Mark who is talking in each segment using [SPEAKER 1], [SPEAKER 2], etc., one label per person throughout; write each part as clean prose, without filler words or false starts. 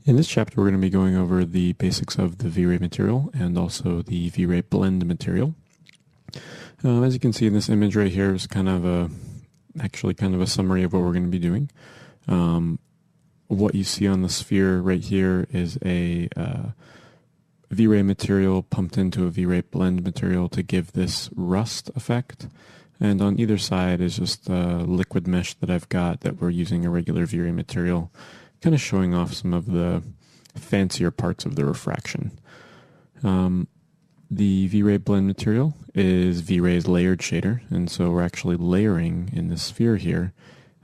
[SPEAKER 1] In this chapter, we're going to be going over the basics of the V-Ray material and also the V-Ray blend material. As you can see in this image right here is actually kind of a summary of what we're going to be doing. What you see on the sphere right here is a V-Ray material pumped into a V-Ray blend material to give this rust effect. And on either side is just a liquid mesh that I've got that we're using a regular V-Ray material, kind of showing off some of the fancier parts of the refraction. The V-Ray blend material is V-Ray's layered shader, and so we're actually layering in the sphere here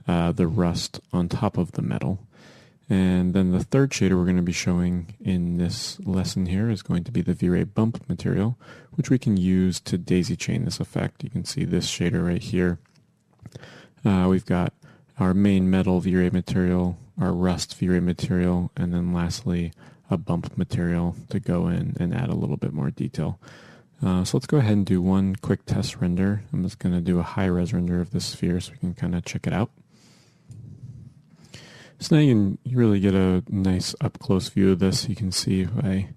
[SPEAKER 1] the rust on top of the metal. And then the third shader we're going to be showing in this lesson here is going to be the V-Ray bump material, which we can use to daisy chain this effect. You can see this shader right here. We've got our main metal V-Ray material, our rust V-Ray material, and then lastly a bump material to go in and add a little bit more detail. So let's go ahead and do one quick test render. I'm just going to do a high-res render of this sphere so we can kind of check it out. So now you can really get a nice up-close view of this. You can see if I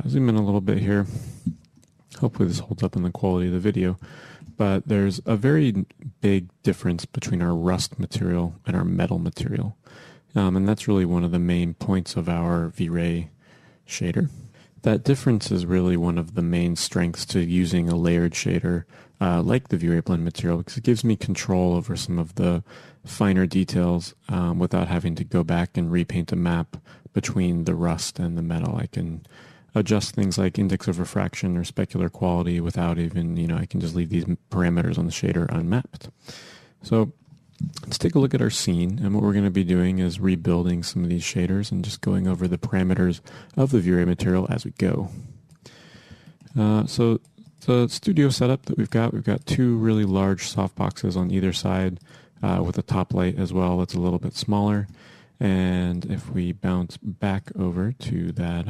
[SPEAKER 1] zoom in a little bit here. Hopefully this holds up in the quality of the video. But there's a very big difference between our rust material and our metal material. And that's really one of the main points of our V-Ray shader. That difference is really one of the main strengths to using a layered shader like the V-Ray blend material, because it gives me control over some of the finer details without having to go back and repaint a map between the rust and the metal. I can adjust things like index of refraction or specular quality without even, I can just leave these parameters on the shader unmapped. So let's take a look at our scene, and what we're going to be doing is rebuilding some of these shaders and just going over the parameters of the V-Ray material as we go. So the studio setup that we've got two really large softboxes on either side with a top light as well that's a little bit smaller. And if we bounce back over to that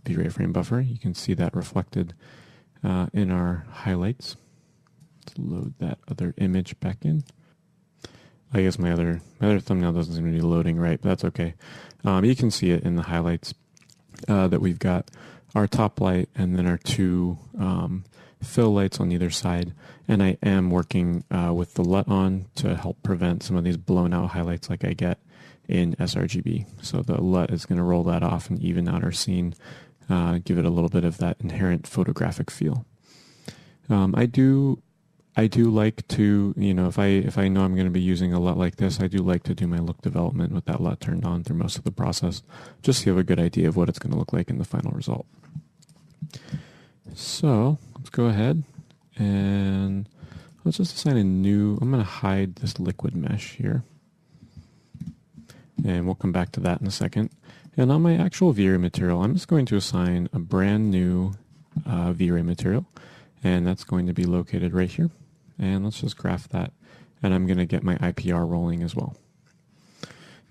[SPEAKER 1] V-Ray frame buffer, you can see that reflected in our highlights. Let's load that other image back in. I guess my other thumbnail doesn't seem to be loading right, but that's okay. You can see it in the highlights that we've got our top light and then our two fill lights on either side. And I am working with the LUT on to help prevent some of these blown out highlights like I get in sRGB. So the LUT is going to roll that off and even out our scene, give it a little bit of that inherent photographic feel. I do like to, if I know I'm going to be using a LUT like this, I do like to do my look development with that LUT turned on through most of the process, just so you have a good idea of what it's going to look like in the final result. So let's go ahead and let's just assign I'm going to hide this liquid mesh here. And we'll come back to that in a second. And on my actual V-Ray material, I'm just going to assign a brand new V-Ray material. And that's going to be located right here. And let's just graph that. And I'm going to get my IPR rolling as well.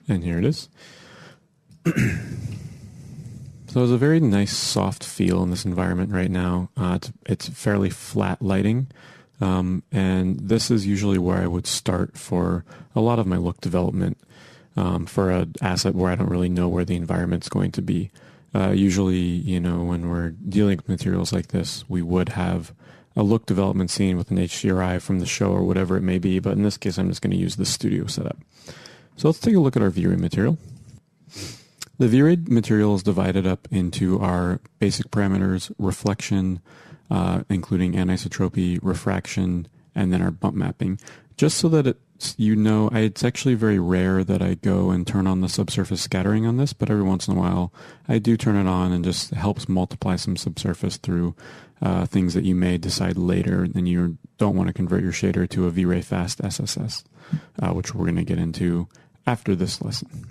[SPEAKER 1] And here it is. So there's a very nice soft feel in this environment right now. It's fairly flat lighting. And this is usually where I would start for a lot of my look development for an asset where I don't really know where the environment's going to be. Usually, when we're dealing with materials like this, we would have a look development scene with an HDRI from the show or whatever it may be, but in this case, I'm just going to use the studio setup. So let's take a look at our V-Ray material. The V-Ray material is divided up into our basic parameters, reflection, including anisotropy, refraction, and then our bump mapping, just so that it's actually very rare that I go and turn on the subsurface scattering on this, but every once in a while I do turn it on and just helps multiply some subsurface through things that you may decide later, and you don't want to convert your shader to a V-Ray fast SSS, which we're going to get into after this lesson.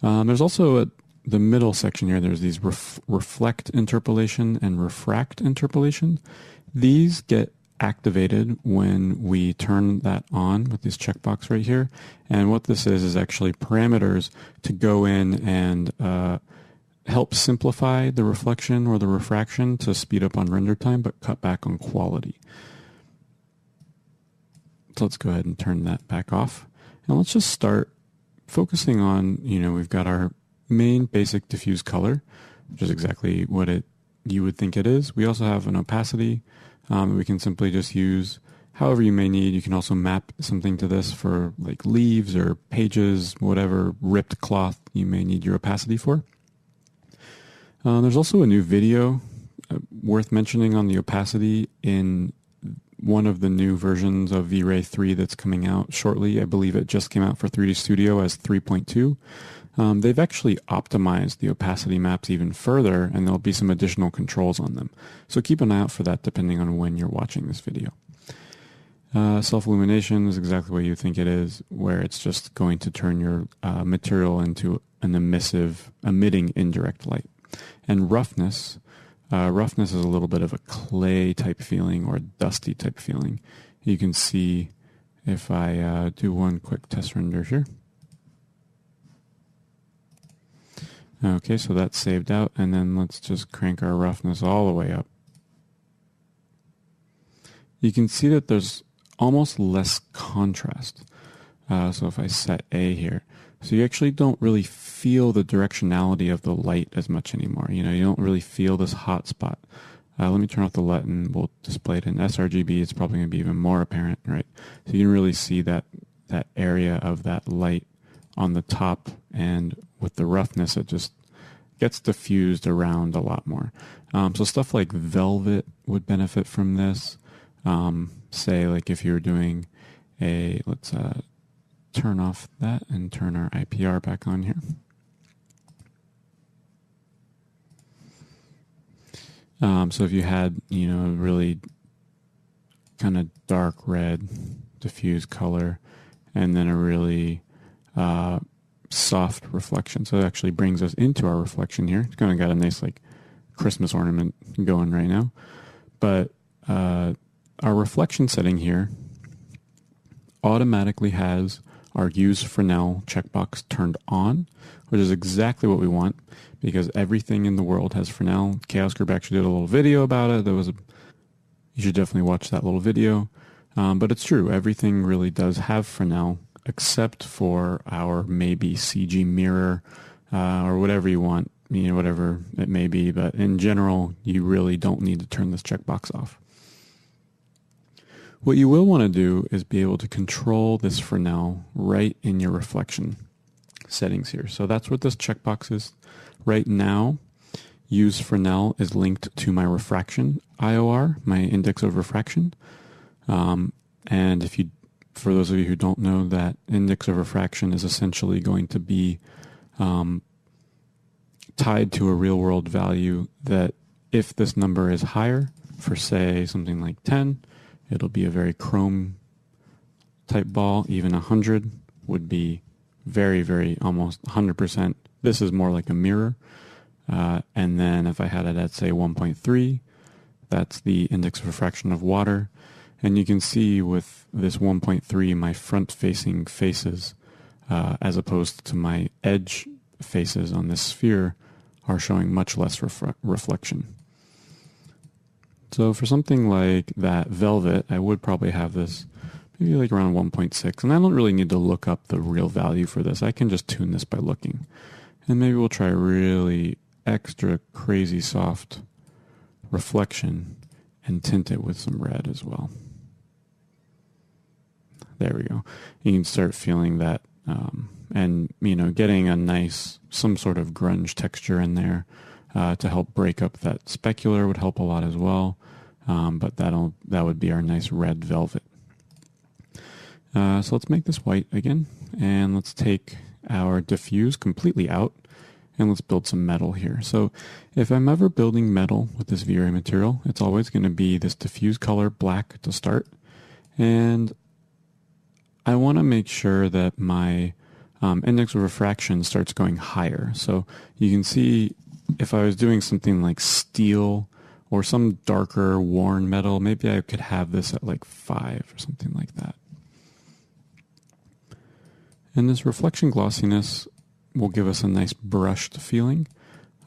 [SPEAKER 1] There's also the middle section here, there's these reflect interpolation and refract interpolation. These get activated when we turn that on with this checkbox right here. And what this is actually parameters to go in and help simplify the reflection or the refraction to speed up on render time, but cut back on quality. So let's go ahead and turn that back off. And let's just start focusing on, we've got our main basic diffuse color, which is exactly what you would think it is. We also have an opacity. We can simply just use however you may need. You can also map something to this for like leaves or pages, whatever ripped cloth you may need your opacity for. There's also a new video worth mentioning on the opacity in one of the new versions of Vray 3 that's coming out shortly. I believe it just came out for 3D Studio as 3.2. They've actually optimized the opacity maps even further, and there'll be some additional controls on them. So keep an eye out for that depending on when you're watching this video. Self-illumination is exactly what you think it is, where it's just going to turn your material into an emitting indirect light. And roughness is a little bit of a clay type feeling or a dusty type feeling. You can see if I do one quick test render here. Okay, so that's saved out, and then let's just crank our roughness all the way up. You can see that there's almost less contrast. So if I set A here, so you actually don't really feel the directionality of the light as much anymore. You don't really feel this hot spot. Let me turn off the LUT and we'll display it in sRGB. It's probably going to be even more apparent, right? So you can really see that area of that light on the top, and with the roughness, it just gets diffused around a lot more. So stuff like velvet would benefit from this. Say like if you were doing let's turn off that and turn our IPR back on here. So if you had, a really kind of dark red diffuse color and then a really soft reflection. So it actually brings us into our reflection here. It's kind of got a nice like Christmas ornament going right now. But our reflection setting here automatically has our Use Fresnel checkbox turned on, which is exactly what we want because everything in the world has Fresnel. Chaos Group actually did a little video about it. You should definitely watch that little video. But it's true. Everything really does have Fresnel except for our maybe CG mirror or whatever you want, whatever it may be. But in general, you really don't need to turn this checkbox off. What you will want to do is be able to control this Fresnel right in your reflection settings here. So that's what this checkbox is. Right now, Use Fresnel is linked to my refraction IOR, my index of refraction. And for those of you who don't know, that index of refraction is essentially going to be tied to a real world value that if this number is higher, for say something like 10, it'll be a very chrome type ball. Even 100 would be very, very almost 100%. This is more like a mirror. And then if I had it at say 1.3, that's the index of refraction of water. And you can see with this 1.3, my front-facing faces, as opposed to my edge faces on this sphere, are showing much less reflection. So for something like that velvet, I would probably have this maybe like around 1.6. And I don't really need to look up the real value for this. I can just tune this by looking. And maybe we'll try really extra crazy soft reflection and tint it with some red as well. There we go. You can start feeling that, and getting a nice, some sort of grunge texture in there to help break up that specular would help a lot as well. But that would be our nice red velvet. So let's make this white again, and let's take our diffuse completely out, and let's build some metal here. So if I'm ever building metal with this V-Ray material, it's always going to be this diffuse color black to start, and I want to make sure that my index of refraction starts going higher. So you can see if I was doing something like steel or some darker worn metal, maybe I could have this at like 5 or something like that. And this reflection glossiness will give us a nice brushed feeling.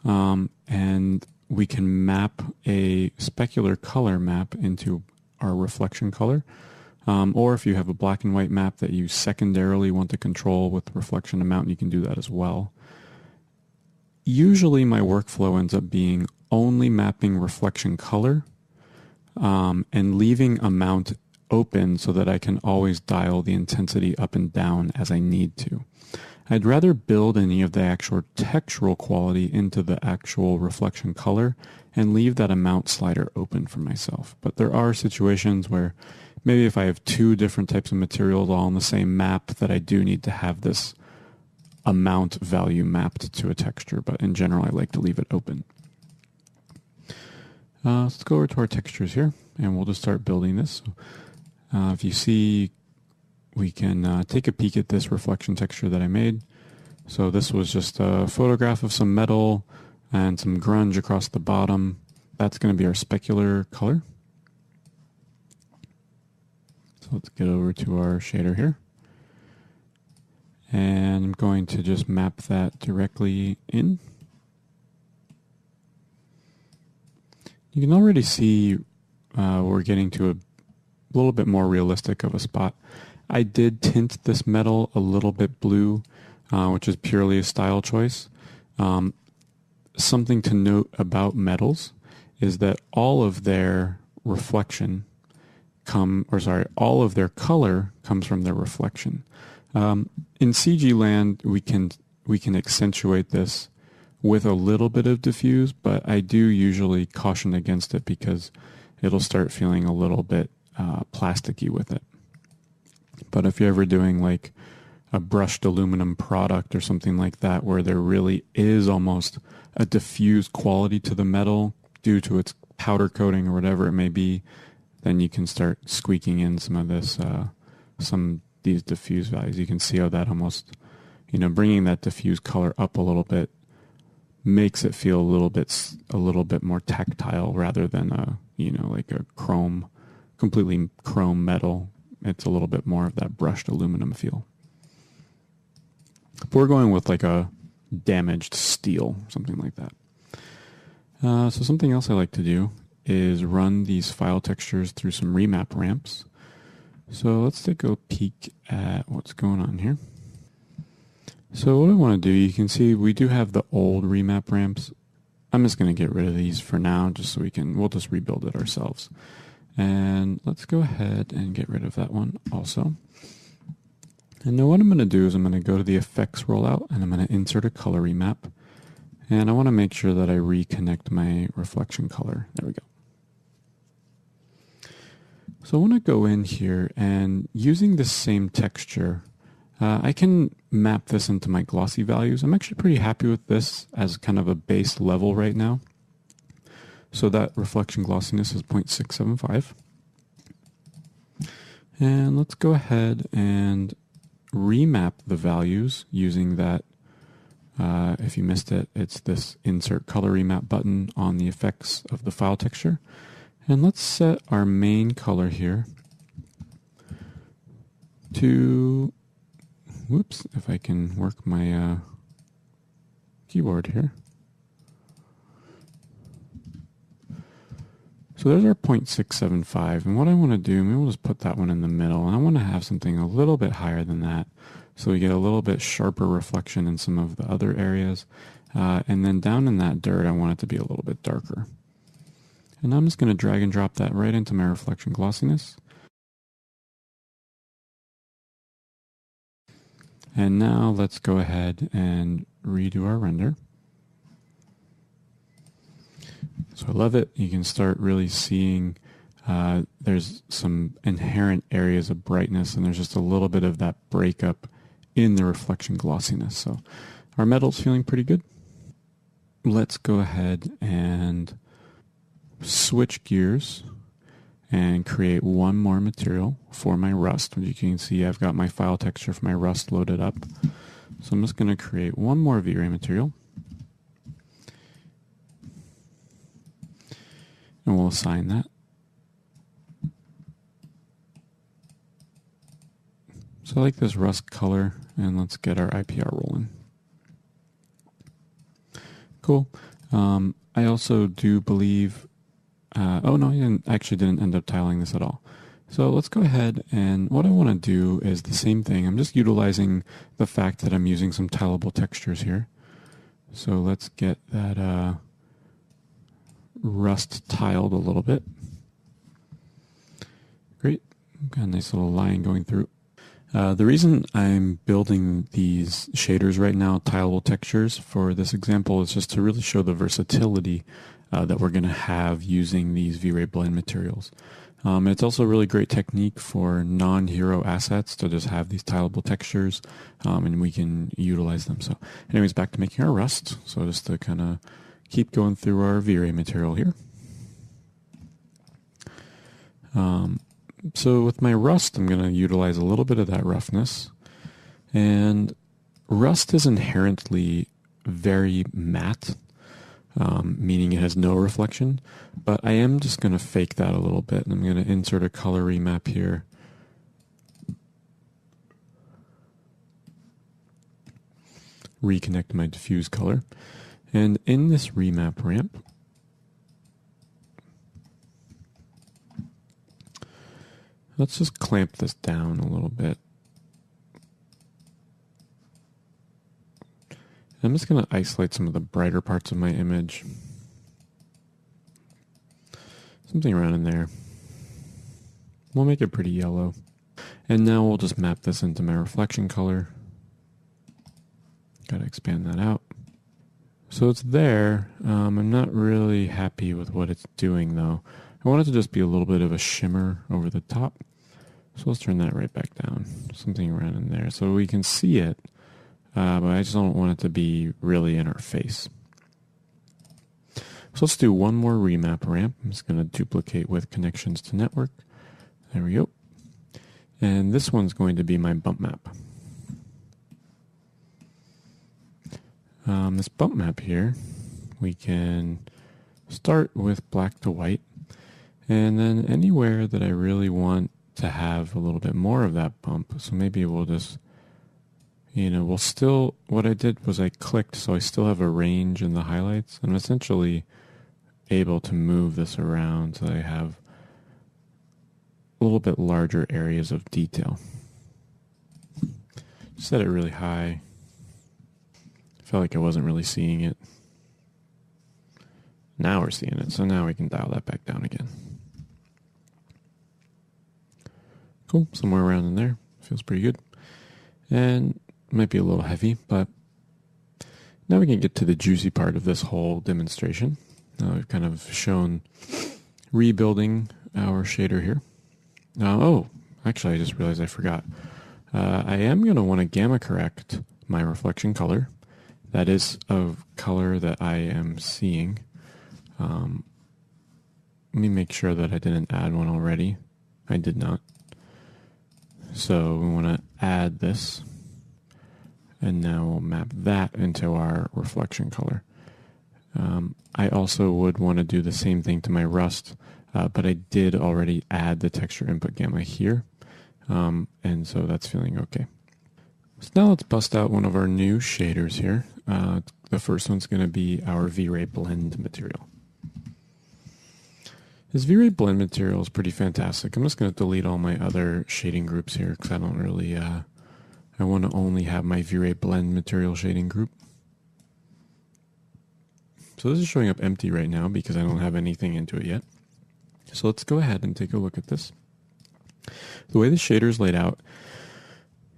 [SPEAKER 1] And we can map a specular color map into our reflection color. Or if you have a black and white map that you secondarily want to control with reflection amount, you can do that as well. Usually my workflow ends up being only mapping reflection color and leaving amount open so that I can always dial the intensity up and down as I need to. I'd rather build any of the actual textural quality into the actual reflection color and leave that amount slider open for myself. But there are situations where maybe if I have two different types of materials all on the same map, that I do need to have this amount value mapped to a texture, but in general I like to leave it open. Let's go over to our textures here, and we'll just start building this. If you see, we can take a peek at this reflection texture that I made. So this was just a photograph of some metal and some grunge across the bottom. That's going to be our specular color. So let's get over to our shader here. And I'm going to just map that directly in. You can already see we're getting to a little bit more realistic of a spot. I did tint this metal a little bit blue, which is purely a style choice. Something to note about metals is that all of their reflection all of their color comes from their reflection. In CG land, we can accentuate this with a little bit of diffuse, but I do usually caution against it because it'll start feeling a little bit plasticky with it. But if you're ever doing like a brushed aluminum product or something like that, where there really is almost a diffused quality to the metal due to its powder coating or whatever it may be, then you can start squeaking in some of this, these diffuse values. You can see how that almost, bringing that diffuse color up a little bit makes it feel a little bit more tactile rather than like a completely chrome metal. It's a little bit more of that brushed aluminum feel. But we're going with like a damaged steel, something like that. So something else I like to do is run these file textures through some remap ramps. So let's take a peek at what's going on here. So what I want to do, you can see we do have the old remap ramps. I'm just going to get rid of these for now, just so we'll just rebuild it ourselves. And let's go ahead and get rid of that one also. And now what I'm going to do is I'm going to go to the effects rollout and I'm going to insert a color remap. And I want to make sure that I reconnect my reflection color. There we go. So I want to go in here and using this same texture, I can map this into my glossy values. I'm actually pretty happy with this as kind of a base level right now. So that reflection glossiness is 0.675. And let's go ahead and remap the values using that. If you missed it, it's this insert color remap button on the effects of the file texture. And let's set our main color here to, whoops, if I can work my keyboard here. So there's our 0.675, and what I want to do, maybe we'll just put that one in the middle, and I want to have something a little bit higher than that, so we get a little bit sharper reflection in some of the other areas, and then down in that dirt, I want it to be a little bit darker. And I'm just going to drag and drop that right into my reflection glossiness. And now let's go ahead and redo our render. So I love it. You can start really seeing there's some inherent areas of brightness, and there's just a little bit of that breakup in the reflection glossiness. So our metal's feeling pretty good. Let's go ahead and switch gears and create one more material for my rust. As you can see, I've got my file texture for my rust loaded up. So I'm just going to create one more V-Ray material. And we'll assign that. So I like this rust color, and let's get our IPR rolling. Cool. I also do believe, oh no, I didn't end up tiling this at all. So let's go ahead, and what I want to do is the same thing. I'm just utilizing the fact that I'm using some tileable textures here. So let's get that rust tiled a little bit. Great. Got a nice little line going through. The reason I'm building these shaders right now, tileable textures, for this example is just to really show the versatility that we're going to have using these V-Ray blend materials. It's also a really great technique for non-hero assets to just have these tileable textures, and we can utilize them. So anyways, back to making our rust. So just to kind of keep going through our V-Ray material here. So with my rust, I'm going to utilize a little bit of that roughness. And rust is inherently very matte, meaning it has no reflection. But I am just going to fake that a little bit. And I'm going to insert a color remap here. Reconnect my diffuse color. And in this remap ramp, let's just clamp this down a little bit. I'm just going to isolate some of the brighter parts of my image. Something around in there. We'll make it pretty yellow. And now we'll just map this into my reflection color. Got to expand that out. So it's there. I'm not really happy with what it's doing though. I want it to just be a little bit of a shimmer over the top. So let's turn that right back down. Something around in there so we can see it, but I just don't want it to be really in our face. So let's do one more remap ramp. I'm just going to duplicate with connections to network. There we go. And this one's going to be my bump map. This bump map here, we can start with black to white, and then anywhere that I really want to have a little bit more of that bump, so maybe we'll just, we'll still, what I did was I clicked, so I still have a range in the highlights. I'm essentially able to move this around so that I have a little bit larger areas of detail. Set it really high. Felt like I wasn't really seeing it. Now we're seeing it, so now we can dial that back down again. Cool, somewhere around in there. Feels pretty good. And it might be a little heavy, but now we can get to the juicy part of this whole demonstration. We've kind of shown rebuilding our shader here. Oh, actually I just realized I forgot. I am going to want to gamma correct my reflection color. That is a color that I am seeing. Let me make sure that I didn't add one already. I did not. So we want to add this. And now we'll map that into our reflection color. I also would want to do the same thing to my rust, but I did already add the texture input gamma here. And so that's feeling okay. So now let's bust out one of our new shaders here. The first one's going to be our V-Ray blend material. This V-Ray blend material is pretty fantastic. I'm just going to delete all my other shading groups here because I don't really, I want to only have my V-Ray blend material shading group. So this is showing up empty right now because I don't have anything into it yet. So let's go ahead and take a look at this. The way the shader is laid out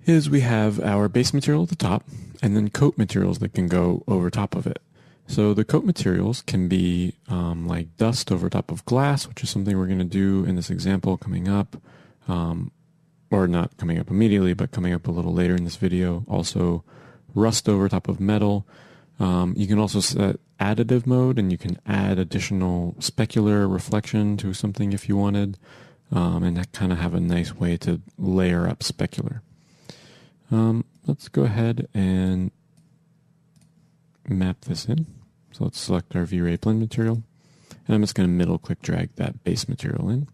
[SPEAKER 1] is we have our base material at the top and then coat materials that can go over top of it. So the coat materials can be like dust over top of glass, which is something we're going to do in this example coming up, or not coming up immediately, but coming up a little later in this video. Also rust over top of metal. You can also set additive mode and you can add additional specular reflection to something if you wanted, and that kind of have a nice way to layer up specular. Let's go ahead and map this in. So let's select our V-Ray blend material, and I'm just going to middle click drag that base material in.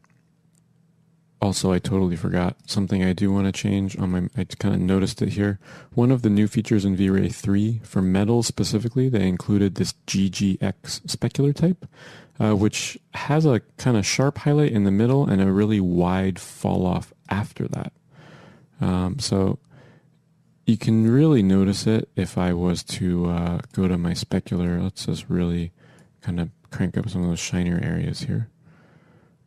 [SPEAKER 1] Also, I totally forgot something I do want to change on my, I kind of noticed it here. One of the new features in V-Ray 3 for metals specifically, they included this GGX specular type, which has a kind of sharp highlight in the middle and a really wide fall off after that. So you can really notice it if I was to go to my specular. Let's just really kind of crank up some of those shinier areas here.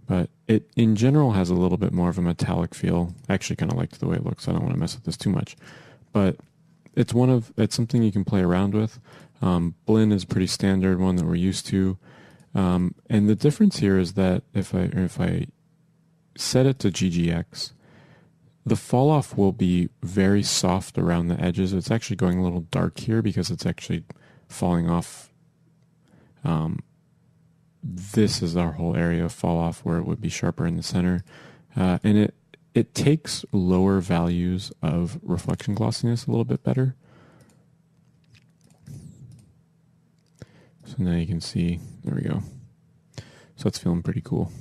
[SPEAKER 1] But it, in general, has a little bit more of a metallic feel. I actually kind of liked the way it looks. I don't want to mess with this too much. But it's something you can play around with. Blend is a pretty standard one that we're used to. And the difference here is that if I set it to GGX, the fall off will be very soft around the edges. It's actually going a little dark here because it's actually falling off. This is our whole area of fall off where it would be sharper in the center. And it takes lower values of reflection glossiness a little bit better. So now you can see, there we go. So that's feeling pretty cool.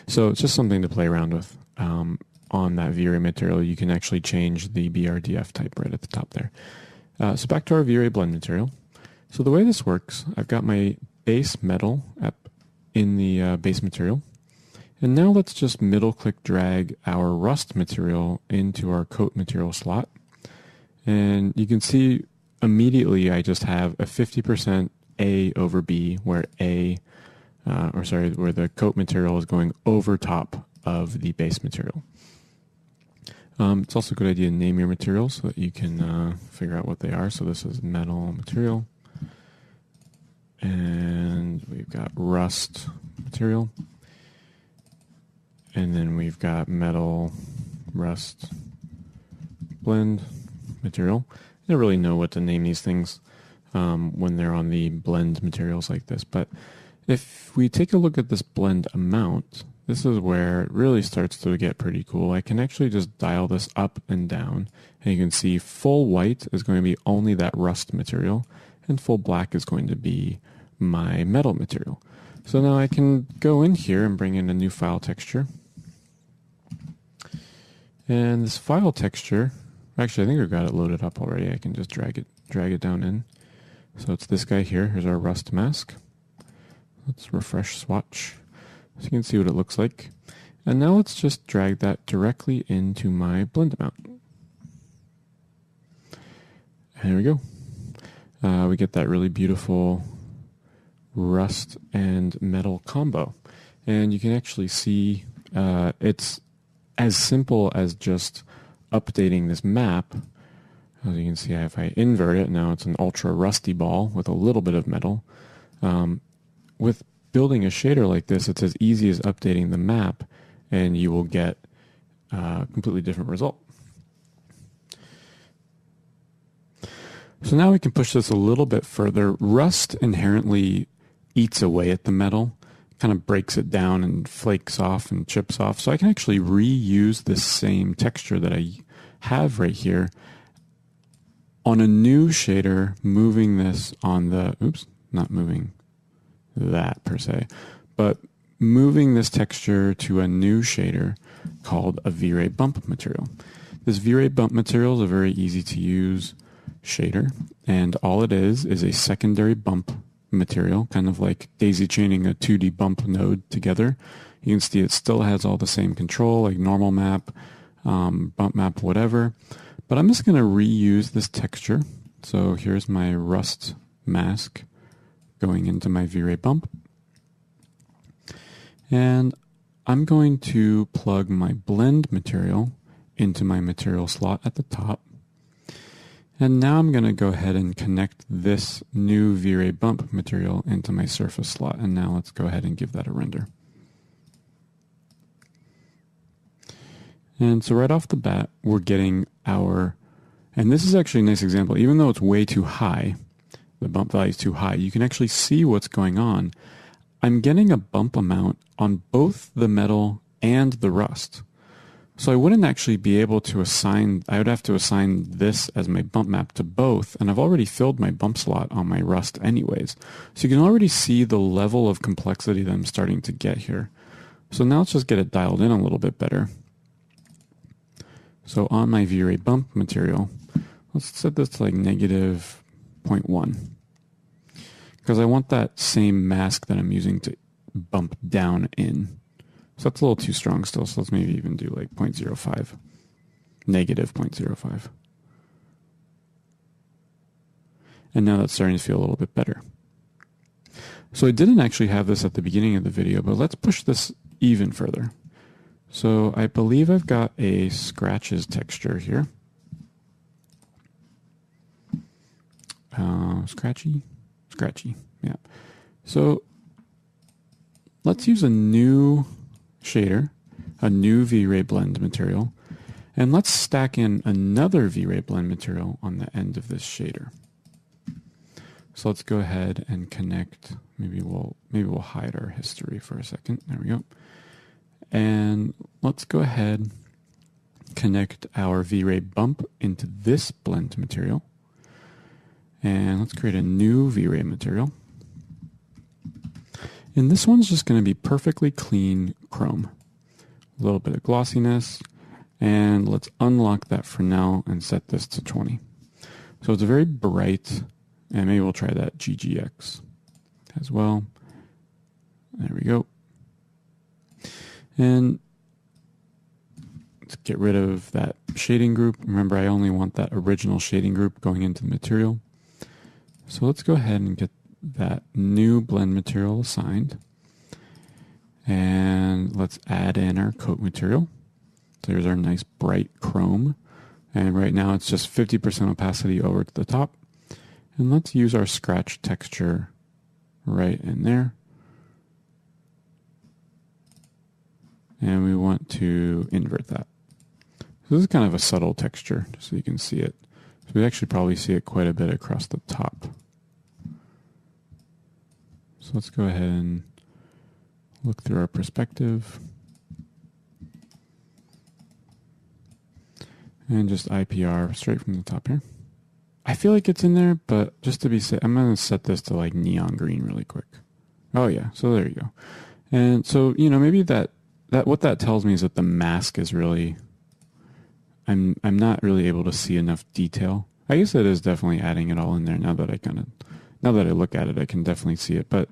[SPEAKER 1] So it's just something to play around with. On that V-Ray material, you can actually change the BRDF type right at the top there. So back to our V-Ray blend material. So the way this works, I've got my base metal up in the base material. And now let's just middle click drag our rust material into our coat material slot. And you can see immediately I just have a 50% A over B where where the coat material is going over top of the base material. It's also a good idea to name your materials so that you can figure out what they are. So this is metal material. And we've got rust material. And then we've got metal, rust, blend material. I don't really know what to name these things when they're on the blend materials like this. But if we take a look at this blend amount, this is where it really starts to get pretty cool. I can actually just dial this up and down. And you can see full white is going to be only that rust material. And full black is going to be my metal material. So now I can go in here and bring in a new file texture. And this file texture, actually I think we've got it loaded up already. I can just drag it down in. So it's this guy here. Here's our rust mask. Let's refresh swatch so you can see what it looks like. And now let's just drag that directly into my blend amount. And there we go. We get that really beautiful rust and metal combo. And you can actually see it's as simple as just updating this map. As you can see, if I invert it, now it's an ultra rusty ball with a little bit of metal. With building a shader like this, it's as easy as updating the map, and you will get a completely different result. So now we can push this a little bit further. Rust inherently eats away at the metal, kind of breaks it down and flakes off and chips off. So I can actually reuse this same texture that I have right here on a new shader, moving this on the, not moving that per se, but moving this texture to a new shader called a V-Ray bump material. This V-Ray bump material is a very easy to use shader, and all it is a secondary bump material, kind of like daisy chaining a 2D bump node together. You can see it still has all the same control, like normal map, bump map, whatever. But I'm just going to reuse this texture. So here's my rust mask going into my V-Ray bump. And I'm going to plug my blend material into my material slot at the top. And now I'm going to go ahead and connect this new V-Ray bump material into my surface slot. And now let's go ahead and give that a render. And so right off the bat, we're getting our, and this is actually a nice example, even though it's way too high, the bump value is too high, you can actually see what's going on. I'm getting a bump amount on both the metal and the rust. So I wouldn't actually be able to assign, I would have to assign this as my bump map to both, and I've already filled my bump slot on my rust anyways. So you can already see the level of complexity that I'm starting to get here. So now let's just get it dialed in a little bit better. So on my V-Ray bump material, let's set this to like negative 0.1. Because I want that same mask that I'm using to bump down in. So that's a little too strong still, so let's maybe even do like 0.05. Negative 0.05. And now that's starting to feel a little bit better. So I didn't actually have this at the beginning of the video, but let's push this even further. So I believe I've got a scratches texture here. Scratchy, yeah. So let's use a new shader, a new V-Ray blend material, and let's stack in another V-Ray blend material on the end of this shader. So let's go ahead and connect. Maybe we'll hide our history for a second. There we go. And let's go ahead, connect our V-Ray bump into this blend material. And let's create a new V-Ray material. And this one's just going to be perfectly clean chrome. A little bit of glossiness. And let's unlock that for now and set this to 20. So it's a very bright, and maybe we'll try that GGX as well. There we go. And let's get rid of that shading group. Remember, I only want that original shading group going into the material. So let's go ahead and get that new blend material assigned. And let's add in our coat material. So here's our nice bright chrome. And right now it's just 50% opacity over to the top. And let's use our scratch texture right in there. And we want to invert that. So this is kind of a subtle texture, just so you can see it. So we actually probably see it quite a bit across the top. So let's go ahead and look through our perspective. And just IPR straight from the top here. I feel like it's in there, but just to be safe, I'm going to set this to like neon green really quick. Oh yeah, so there you go. And so, you know, maybe that what that tells me is that the mask is really, I'm not really able to see enough detail. I guess it is definitely adding it all in there now that I look at it, I can definitely see it. But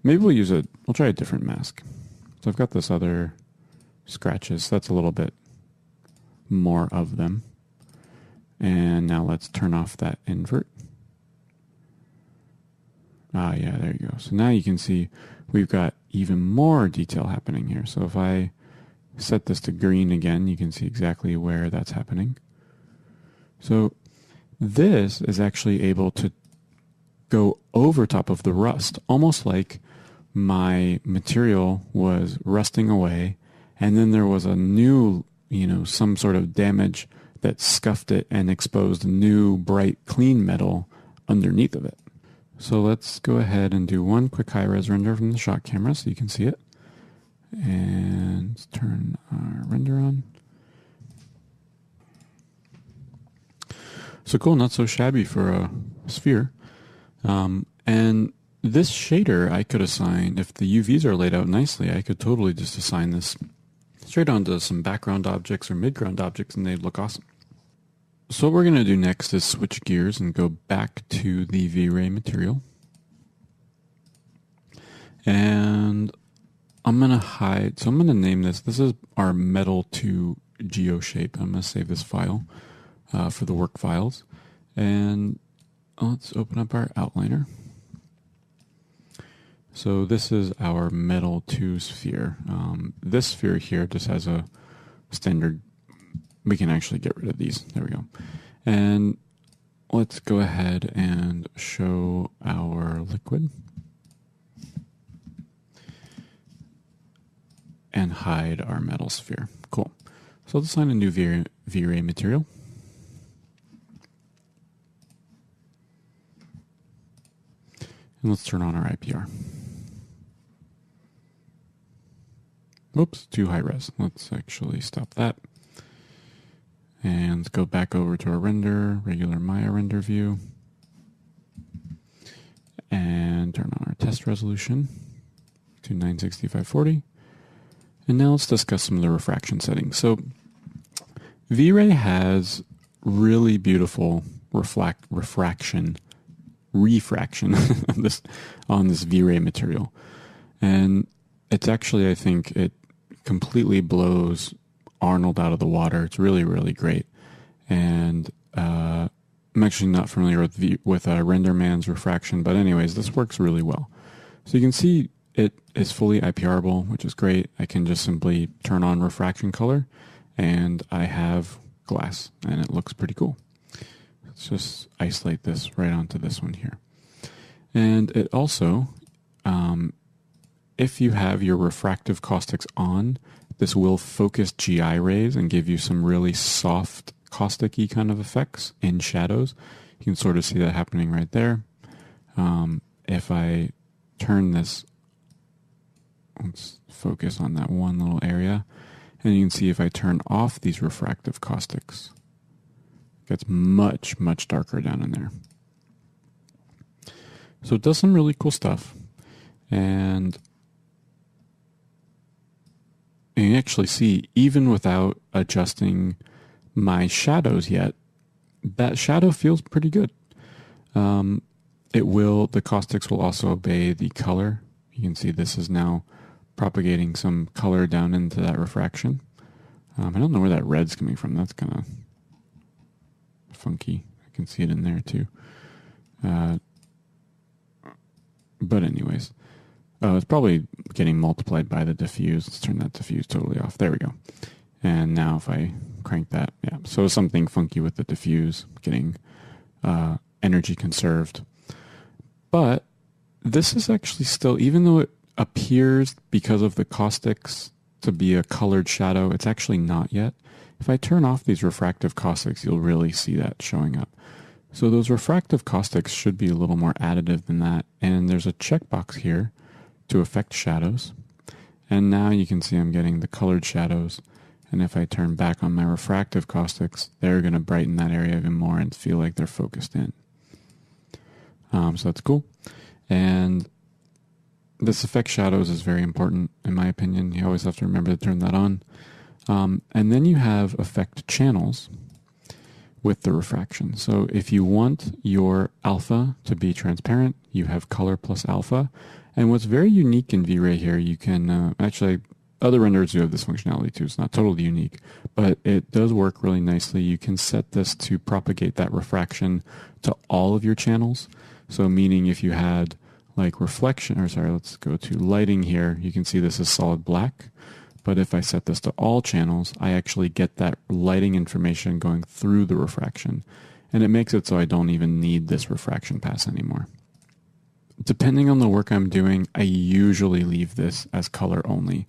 [SPEAKER 1] maybe we'll try a different mask. So I've got this other scratches. That's a little bit more of them. And now let's turn off that invert. Ah, yeah, there you go. So now you can see we've got even more detail happening here. So if I set this to green again, you can see exactly where that's happening. So this is actually able to go over top of the rust, almost like my material was rusting away, and then there was a new, some sort of damage that scuffed it and exposed new, bright, clean metal underneath of it. So let's go ahead and do one quick high-res render from the shot camera so you can see it. And let's turn our render on. So cool, not so shabby for a sphere. And this shader I could assign, if the UVs are laid out nicely, I could totally just assign this straight onto some background objects or midground objects and they'd look awesome. So what we're going to do next is switch gears and go back to the V-Ray material. And I'm going to hide, so I'm going to name this is our Metal 2 GeoShape. I'm going to save this file for the work files. And let's open up our outliner. So this is our Metal 2 sphere. This sphere here just has a standard. We can actually get rid of these. There we go. And let's go ahead and show our liquid. And hide our metal sphere. Cool. So let's assign a new V-Ray material. And let's turn on our IPR. Oops, too high res. Let's actually stop that. And let's go back over to our render, regular Maya render view. And turn on our test resolution to 960 by 40. And now let's discuss some of the refraction settings. So Vray has really beautiful refraction on this Vray material. And it's actually, I think, it completely blows Arnold out of the water. It's really, really great. And I'm actually not familiar with RenderMan's refraction, but anyways, this works really well. So you can see it is fully IPRable, which is great. I can just simply turn on refraction color, and I have glass, and it looks pretty cool. Let's just isolate this right onto this one here. And it also, if you have your refractive caustics on, this will focus GI rays and give you some really soft caustic-y kind of effects in shadows. You can sort of see that happening right there. If I turn this, let's focus on that one little area, and you can see if I turn off these refractive caustics, it gets much, much darker down in there. So it does some really cool stuff. And you can actually see, even without adjusting my shadows yet, that shadow feels pretty good. The caustics will also obey the color. You can see this is now propagating some color down into that refraction. I don't know where that red's coming from. That's kind of funky. I can see it in there too. But anyways, it's probably getting multiplied by the diffuse. Let's turn that diffuse totally off. There we go. And now if I crank that, yeah. So something funky with the diffuse, getting energy conserved. But this is actually still, even though it appears because of the caustics to be a colored shadow, it's actually not yet. If I turn off these refractive caustics, you'll really see that showing up. So those refractive caustics should be a little more additive than that. And there's a checkbox here to affect shadows. And now you can see I'm getting the colored shadows. And if I turn back on my refractive caustics, they're going to brighten that area even more and feel like they're focused in. So that's cool. And this affect shadows is very important, in my opinion. You always have to remember to turn that on. And then you have affect channels with the refraction. So if you want your alpha to be transparent, you have color plus alpha. And what's very unique in Vray here, you can actually, other renderers do have this functionality too. It's not totally unique, but it does work really nicely. You can set this to propagate that refraction to all of your channels. So meaning if you had like reflection, or sorry, let's go to lighting here. You can see this is solid black. But if I set this to all channels, I actually get that lighting information going through the refraction. And it makes it so I don't even need this refraction pass anymore. Depending on the work I'm doing, I usually leave this as color only.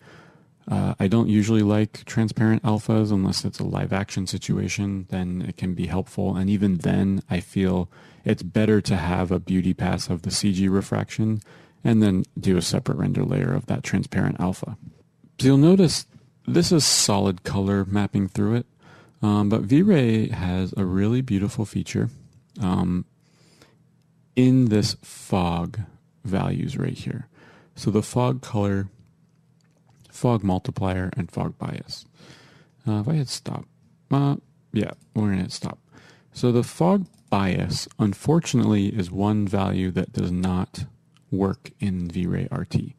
[SPEAKER 1] I don't usually like transparent alphas unless it's a live action situation, then it can be helpful. And even then, I feel it's better to have a beauty pass of the CG refraction and then do a separate render layer of that transparent alpha. So you'll notice this is solid color mapping through it, but Vray has a really beautiful feature in this fog values right here. So the fog color, fog multiplier, and fog bias. If I hit stop, yeah, we're going to hit stop. So the fog bias, unfortunately, is one value that does not work in Vray RT.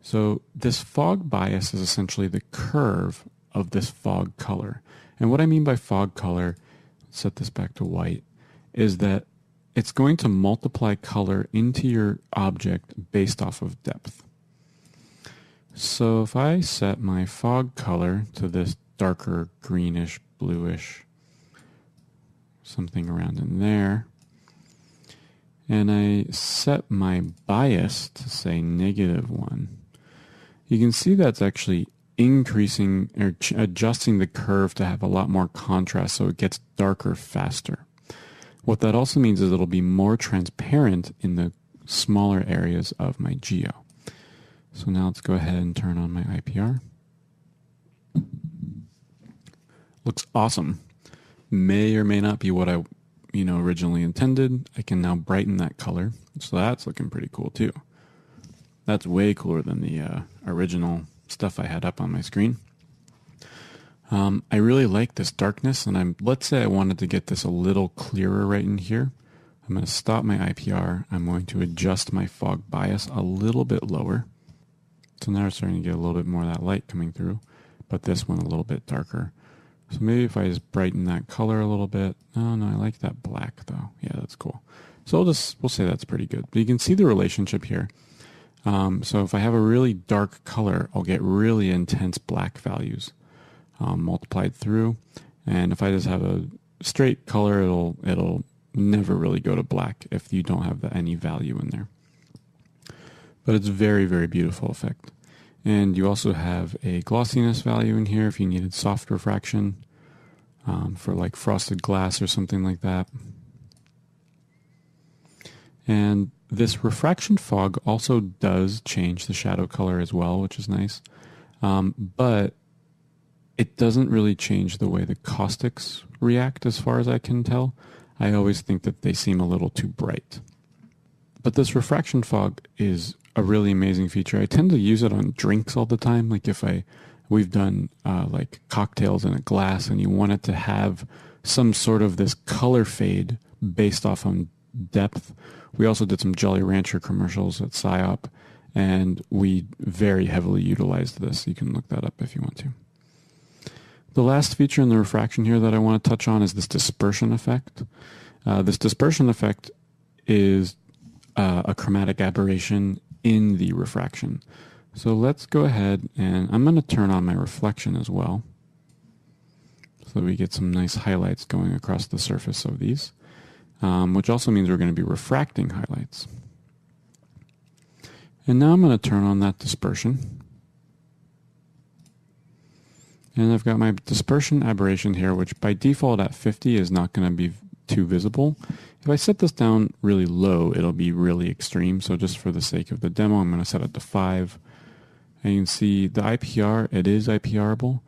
[SPEAKER 1] So this fog bias is essentially the curve of this fog color. And what I mean by fog color, let's set this back to white, is that it's going to multiply color into your object based off of depth. So if I set my fog color to this darker greenish, bluish, something around in there, and I set my bias to say -1, you can see that's actually increasing or adjusting the curve to have a lot more contrast so it gets darker faster. What that also means is it'll be more transparent in the smaller areas of my geo. So now let's go ahead and turn on my IPR. Looks awesome. may or may not be what I, originally intended. I can now brighten that color. So that's looking pretty cool too. That's way cooler than the original stuff I had up on my screen. I really like this darkness, and let's say I wanted to get this a little clearer right in here. I'm going to stop my IPR. I'm going to adjust my fog bias a little bit lower. So now we're starting to get a little bit more of that light coming through, but this one a little bit darker. So maybe if I just brighten that color a little bit. No, I like that black though. Yeah, that's cool. So we'll say that's pretty good. But you can see the relationship here. So if I have a really dark color, I'll get really intense black values multiplied through. And if I just have a straight color, it'll never really go to black if you don't have any value in there. But it's very, very beautiful effect. And you also have a glossiness value in here if you needed soft refraction for like frosted glass or something like that. And this refraction fog also does change the shadow color as well, which is nice. But it doesn't really change the way the caustics react as far as I can tell. I always think that they seem a little too bright. But this refraction fog is a really amazing feature. I tend to use it on drinks all the time. Like if we've done like cocktails in a glass and you want it to have some sort of this color fade based off on depth. We also did some Jolly Rancher commercials at PsyOp, and we very heavily utilized this. You can look that up if you want to. The last feature in the refraction here that I want to touch on is this dispersion effect. This dispersion effect is a chromatic aberration in the refraction. So let's go ahead and I'm going to turn on my reflection as well so that we get some nice highlights going across the surface of these, which also means we're going to be refracting highlights. And now I'm going to turn on that dispersion. And I've got my dispersion aberration here, which by default at 50 is not going to be too visible. If I set this down really low, it'll be really extreme. So just for the sake of the demo, I'm going to set it to 5. And you can see the IPR, it is IPRable.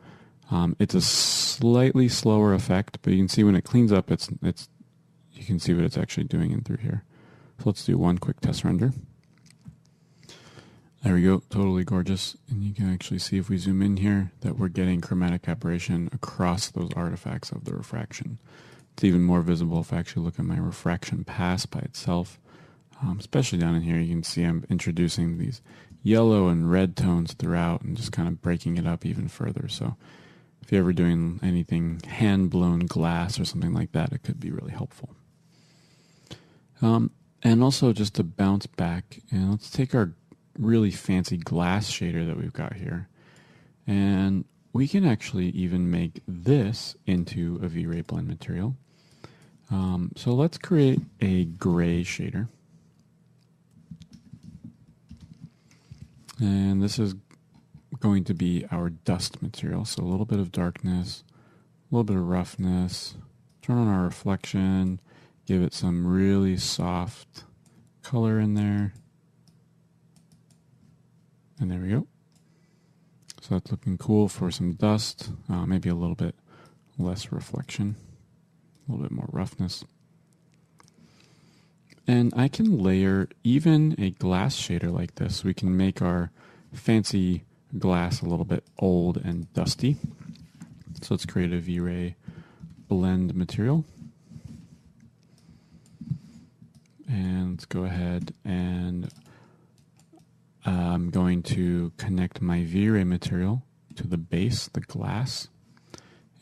[SPEAKER 1] It's a slightly slower effect, but you can see when it cleans up, you can see what it's actually doing in through here. So let's do one quick test render. There we go, totally gorgeous. And you can actually see if we zoom in here that we're getting chromatic aberration across those artifacts of the refraction. It's even more visible if I actually look at my refraction pass by itself. Especially down in here, you can see I'm introducing these yellow and red tones throughout and just kind of breaking it up even further. So if you're ever doing anything hand-blown glass or something like that, it could be really helpful. And also just to bounce back, and let's take our really fancy glass shader that we've got here, and we can actually even make this into a V-Ray blend material. So let's create a gray shader. And this is going to be our dust material. So a little bit of darkness, a little bit of roughness, turn on our reflection, give it some really soft color in there. And there we go. So that's looking cool for some dust, maybe a little bit less reflection, a little bit more roughness. And I can layer even a glass shader like this. We can make our fancy glass a little bit old and dusty. So let's create a V-Ray blend material. And let's go ahead and I'm going to connect my V-Ray material to the base, the glass,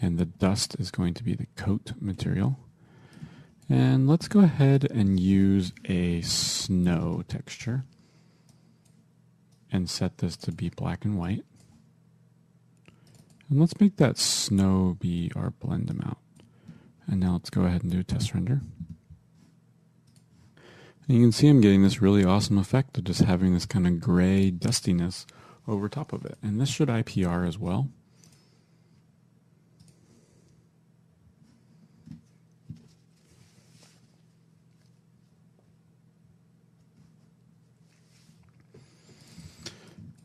[SPEAKER 1] and the dust is going to be the coat material. And let's go ahead and use a snow texture and set this to be black and white. And let's make that snow be our blend amount. And now let's go ahead and do a test render. And you can see I'm getting this really awesome effect of just having this kind of gray dustiness over top of it. And this should IPR as well.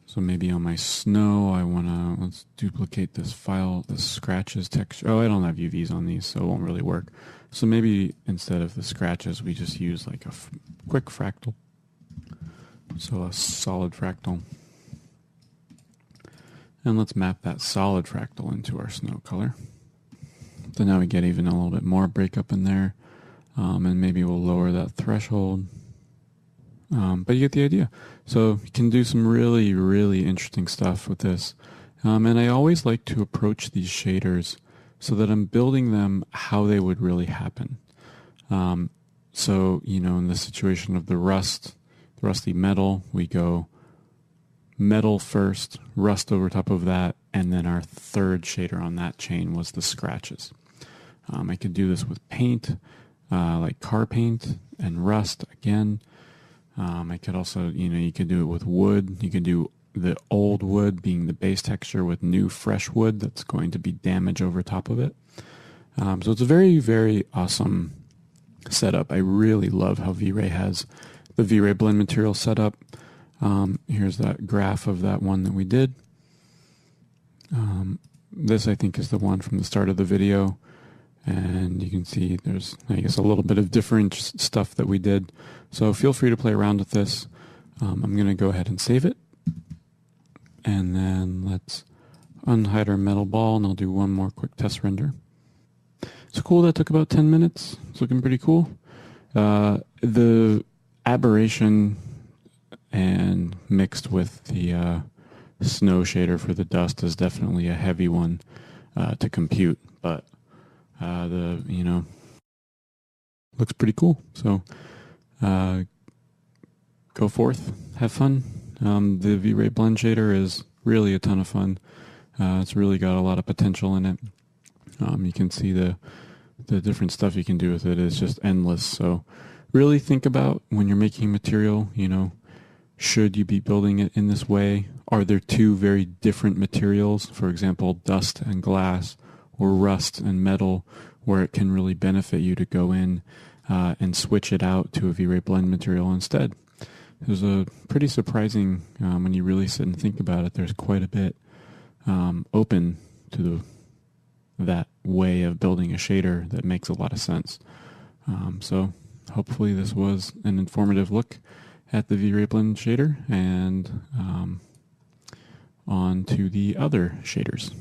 [SPEAKER 1] So maybe on my snow, let's duplicate this file, the scratches texture. Oh, I don't have UVs on these, so it won't really work. So maybe instead of the scratches, we just use like a quick fractal. So a solid fractal. And let's map that solid fractal into our snow color. So now we get even a little bit more breakup in there. And maybe we'll lower that threshold. But you get the idea. So you can do some really, really interesting stuff with this. And I always like to approach these shaders so that I'm building them how they would really happen. So, in the situation of the rusty metal, we go metal first, rust over top of that, and then our third shader on that chain was the scratches. I could do this with paint, like car paint and rust again. I could also, you could do it with wood. You could do the old wood being the base texture with new fresh wood that's going to be damage over top of it. So it's a very, very awesome setup. I really love how Vray has the Vray blend material set up. Here's that graph of that one that we did. This I think is the one from the start of the video. And you can see there's, I guess, a little bit of different stuff that we did. So feel free to play around with this. I'm going to go ahead and save it. And then let's unhide our metal ball, and I'll do one more quick test render. So cool, that took about 10 minutes. It's looking pretty cool. The aberration and mixed with the snow shader for the dust is definitely a heavy one to compute, but looks pretty cool. So go forth, have fun. The Vray blend shader is really a ton of fun. It's really got a lot of potential in it. You can see the different stuff you can do with it is just endless. So really think about when you're making material, should you be building it in this way? Are there two very different materials, for example, dust and glass, or rust and metal, where it can really benefit you to go in and switch it out to a Vray blend material instead? There's a pretty surprising, when you really sit and think about it, there's quite a bit open to that way of building a shader that makes a lot of sense. So hopefully this was an informative look at the Vray blend shader, and on to the other shaders.